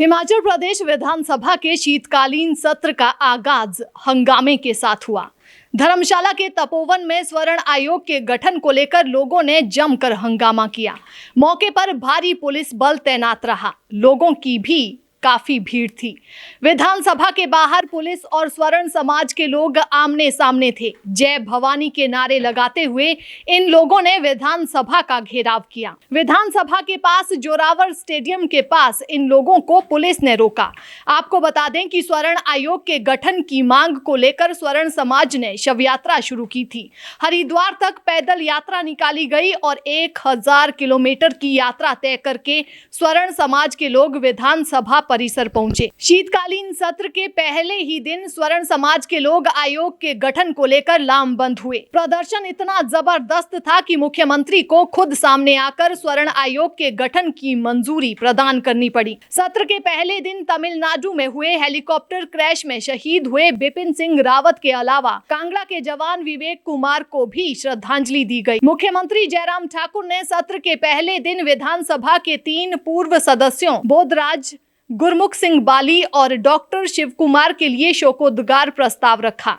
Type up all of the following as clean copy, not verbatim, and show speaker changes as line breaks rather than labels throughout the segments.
हिमाचल प्रदेश विधानसभा के शीतकालीन सत्र का आगाज हंगामे के साथ हुआ। धर्मशाला के तपोवन में स्वर्ण आयोग के गठन को लेकर लोगों ने जमकर हंगामा किया। मौके पर भारी पुलिस बल तैनात रहा। लोगों की भी काफी भीड़ थी। विधानसभा के बाहर पुलिस और स्वर्ण समाज के लोग आमने सामने थे। जय भवानी के नारे लगाते हुए इन लोगों ने विधानसभा का घेराव किया। विधानसभा के पास जोरावर स्टेडियम के पास इन लोगों को पुलिस ने रोका। आपको बता दें कि स्वर्ण आयोग के गठन की मांग को लेकर स्वर्ण समाज ने शव यात्रा शुरू की थी। हरिद्वार तक पैदल यात्रा निकाली गई और 1000 किलोमीटर की यात्रा तय करके स्वर्ण समाज के लोग विधानसभा परिसर पहुंचे। शीतकालीन सत्र के पहले ही दिन स्वर्ण समाज के लोग आयोग के गठन को लेकर लामबंद हुए। प्रदर्शन इतना जबरदस्त था कि मुख्यमंत्री को खुद सामने आकर स्वर्ण आयोग के गठन की मंजूरी प्रदान करनी पड़ी। सत्र के पहले दिन तमिलनाडु में हुए हेलीकॉप्टर क्रैश में शहीद हुए बिपिन सिंह रावत के अलावा कांगड़ा के जवान विवेक कुमार को भी श्रद्धांजलि दी गई। मुख्यमंत्री जयराम ठाकुर ने सत्र के पहले दिन विधानसभा के 3 पूर्व सदस्यों बोधराज, गुरमुख सिंह बाली और डॉक्टर शिव कुमार के लिए शोकोद्गार प्रस्ताव रखा।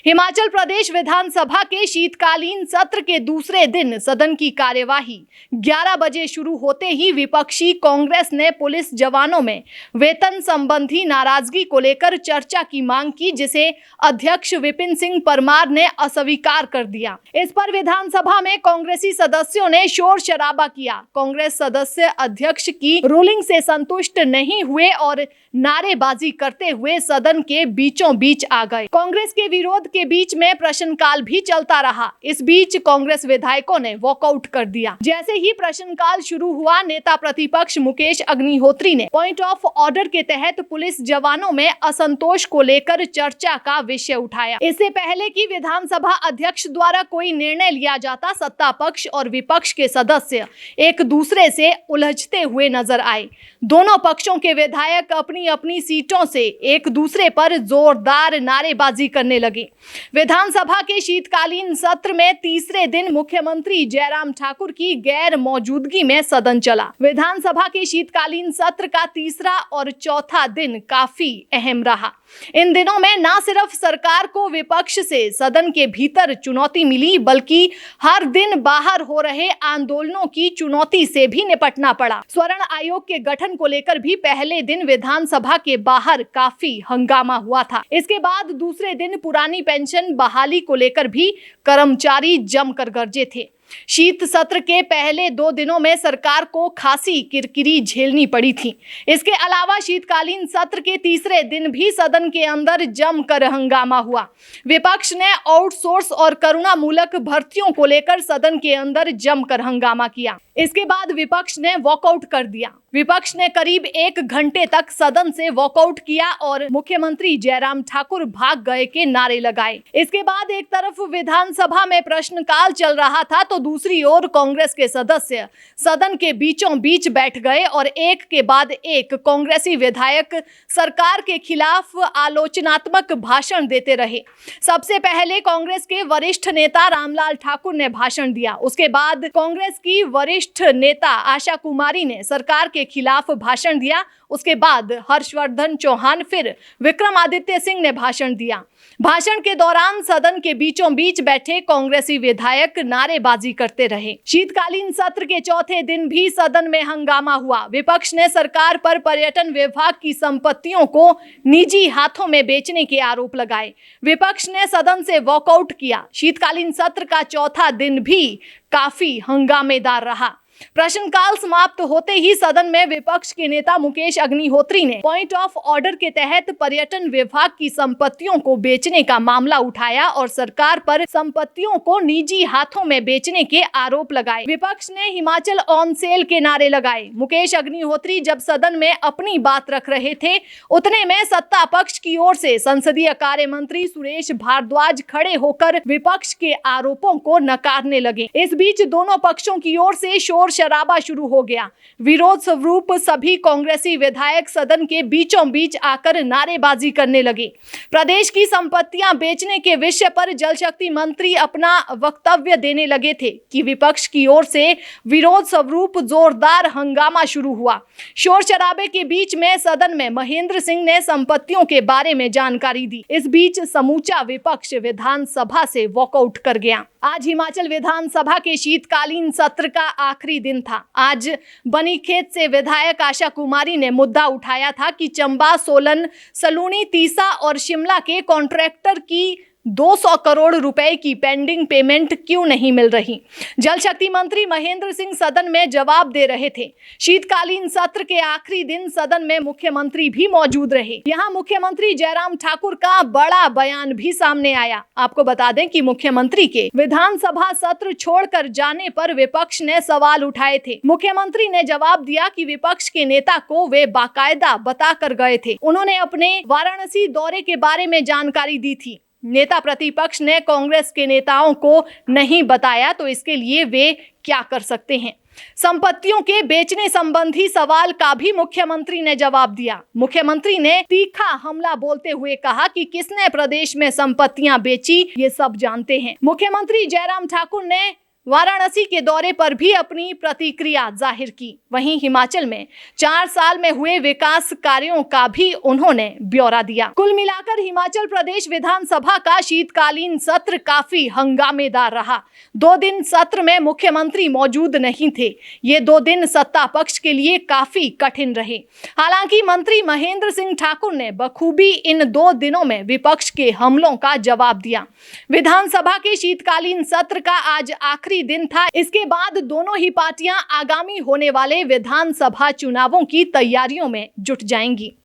हिमाचल प्रदेश विधानसभा के शीतकालीन सत्र के दूसरे दिन सदन की कार्यवाही 11 बजे शुरू होते ही विपक्षी कांग्रेस ने पुलिस जवानों में वेतन संबंधी नाराजगी को लेकर चर्चा की मांग की, जिसे अध्यक्ष विपिन सिंह परमार ने अस्वीकार कर दिया। इस पर विधानसभा में कांग्रेसी सदस्यों ने शोर शराबा किया। कांग्रेस सदस्य अध्यक्ष की रूलिंग से संतुष्ट नहीं हुए और नारेबाजी करते हुए सदन के बीचों बीच आ गए। कांग्रेस के विरोध के बीच में प्रश्नकाल भी चलता रहा। इस बीच कांग्रेस विधायकों ने वॉकआउट कर दिया। जैसे ही प्रश्नकाल शुरू हुआ, नेता प्रतिपक्ष मुकेश अग्निहोत्री ने पॉइंट ऑफ ऑर्डर के तहत पुलिस जवानों में असंतोष को लेकर चर्चा का विषय उठाया। इससे पहले कि विधानसभा अध्यक्ष द्वारा कोई निर्णय लिया जाता, सत्ता पक्ष और विपक्ष के सदस्य एक दूसरे से उलझते हुए नजर आए। दोनों पक्षों के विधायक अपनी अपनी सीटों से एक दूसरे पर जोरदार नारेबाजी करने लगे। विधानसभा के शीतकालीन सत्र में तीसरे दिन मुख्यमंत्री जयराम ठाकुर की गैर मौजूदगी में सदन चला। विधानसभा के शीतकालीन सत्र का तीसरा और चौथा दिन काफी अहम रहा। इन दिनों में न सिर्फ सरकार को विपक्ष से सदन के भीतर चुनौती मिली, बल्कि हर दिन बाहर हो रहे आंदोलनों की चुनौती से भी निपटना पड़ा। स्वर्ण आयोग के गठन को लेकर भी पहले दिन विधानसभा के बाहर काफी हंगामा हुआ था। इसके बाद दूसरे दिन पुरानी पेंशन बहाली को लेकर भी कर्मचारी जमकर गरजे थे। शीत सत्र के पहले 2 दिनों में सरकार को खासी किरकिरी झेलनी पड़ी थी। इसके अलावा शीतकालीन सत्र के तीसरे दिन भी सदन के अंदर जमकर हंगामा हुआ। विपक्ष ने आउटसोर्स और करुणामूलक भर्तियों को लेकर सदन के अंदर जमकर हंगामा किया। इसके बाद विपक्ष ने वॉकआउट कर दिया। विपक्ष ने करीब 1 घंटे तक सदन से वॉकआउट किया और मुख्यमंत्री जयराम ठाकुर भाग गए के नारे लगाए। इसके बाद एक तरफ विधानसभा में प्रश्नकाल चल रहा था, तो दूसरी ओर कांग्रेस के सदस्य सदन के बीचों बीच बैठ गए और एक के बाद एक कांग्रेसी विधायक सरकार के खिलाफ आलोचनात्मक भाषण देते रहे। सबसे पहले कांग्रेस के वरिष्ठ नेता रामलाल ठाकुर ने भाषण दिया। उसके बाद कांग्रेस की वरिष्ठ नेता आशा कुमारी ने सरकार के खिलाफ भाषण दिया। उसके बाद हर्षवर्धन चौहान, फिर विक्रमादित्य सिंह ने भाषण दिया। भाषण के दौरान सदन के बीचों बीच बैठे कांग्रेसी विधायक नारेबाजी करते रहे। शीतकालीन सत्र के चौथे दिन भी सदन में हंगामा हुआ। विपक्ष ने सरकार पर पर्यटन विभाग की संपत्तियों को निजी हाथों में बेचने के आरोप लगाए। विपक्ष ने सदन से वॉकआउट किया। शीतकालीन सत्र का चौथा दिन भी काफी हंगामेदार रहा। प्रश्नकाल समाप्त होते ही सदन में विपक्ष के नेता मुकेश अग्निहोत्री ने पॉइंट ऑफ ऑर्डर के तहत पर्यटन विभाग की संपत्तियों को बेचने का मामला उठाया और सरकार पर संपत्तियों को निजी हाथों में बेचने के आरोप लगाए। विपक्ष ने हिमाचल ऑन सेल के नारे लगाए। मुकेश अग्निहोत्री जब सदन में अपनी बात रख रहे थे, उतने में सत्ता पक्ष की ओर से संसदीय कार्य मंत्री सुरेश भारद्वाज खड़े होकर विपक्ष के आरोपों को नकारने लगे। इस बीच दोनों पक्षों की ओर से शोर शोर शराबा शुरू हो गया। विरोध स्वरूप सभी कांग्रेसी विधायक सदन के बीचों बीच आकर नारेबाजी करने लगे। प्रदेश की संपत्तियां बेचने के विषय पर जल शक्ति मंत्री अपना वक्तव्य देने लगे थे कि विपक्ष की ओर से विरोध स्वरूप जोरदार हंगामा शुरू हुआ। शोर शराबे के बीच में सदन में महेंद्र सिंह ने संपत्तियों के बारे में जानकारी दी। इस बीच समूचा विपक्ष विधानसभा से वॉकआउट कर गया। आज हिमाचल विधानसभा के शीतकालीन सत्र का आखिरी दिन था। आज बनीखेत से विधायक आशा कुमारी ने मुद्दा उठाया था कि चंबा, सोलन, सलूनी, तीसा और शिमला के कॉन्ट्रैक्टर की 200 करोड़ रुपए की पेंडिंग पेमेंट क्यों नहीं मिल रही। जल शक्ति मंत्री महेंद्र सिंह सदन में जवाब दे रहे थे। शीतकालीन सत्र के आखिरी दिन सदन में मुख्यमंत्री भी मौजूद रहे। यहां मुख्यमंत्री जयराम ठाकुर का बड़ा बयान भी सामने आया। आपको बता दें कि मुख्यमंत्री के विधानसभा सत्र छोड़कर जाने पर विपक्ष ने सवाल उठाए थे। मुख्यमंत्री ने जवाब दिया कि विपक्ष के नेता को वे बाकायदा बताकर गए थे। उन्होंने अपने वाराणसी दौरे के बारे में जानकारी दी थी। नेता प्रतिपक्ष ने कांग्रेस के नेताओं को नहीं बताया तो इसके लिए वे क्या कर सकते हैं। संपत्तियों के बेचने संबंधी सवाल का भी मुख्यमंत्री ने जवाब दिया। मुख्यमंत्री ने तीखा हमला बोलते हुए कहा कि किसने प्रदेश में संपत्तियां बेची ये सब जानते हैं। मुख्यमंत्री जयराम ठाकुर ने वाराणसी के दौरे पर भी अपनी प्रतिक्रिया जाहिर की। वहीं हिमाचल में 4 साल में हुए विकास कार्यों का भी उन्होंने ब्यौरा दिया। कुल मिलाकर हिमाचल प्रदेश विधानसभा का शीतकालीन सत्र काफी हंगामेदार रहा। 2 दिन सत्र में मुख्यमंत्री मौजूद नहीं थे। ये 2 दिन सत्ता पक्ष के लिए काफी कठिन रहे। हालांकि मंत्री महेंद्र सिंह ठाकुर ने बखूबी इन 2 दिनों में विपक्ष के हमलों का जवाब दिया। विधानसभा के शीतकालीन सत्र का आज आखिरी दिन था। इसके बाद दोनों ही पार्टियां आगामी होने वाले विधानसभा चुनावों की तैयारियों में जुट जाएंगी।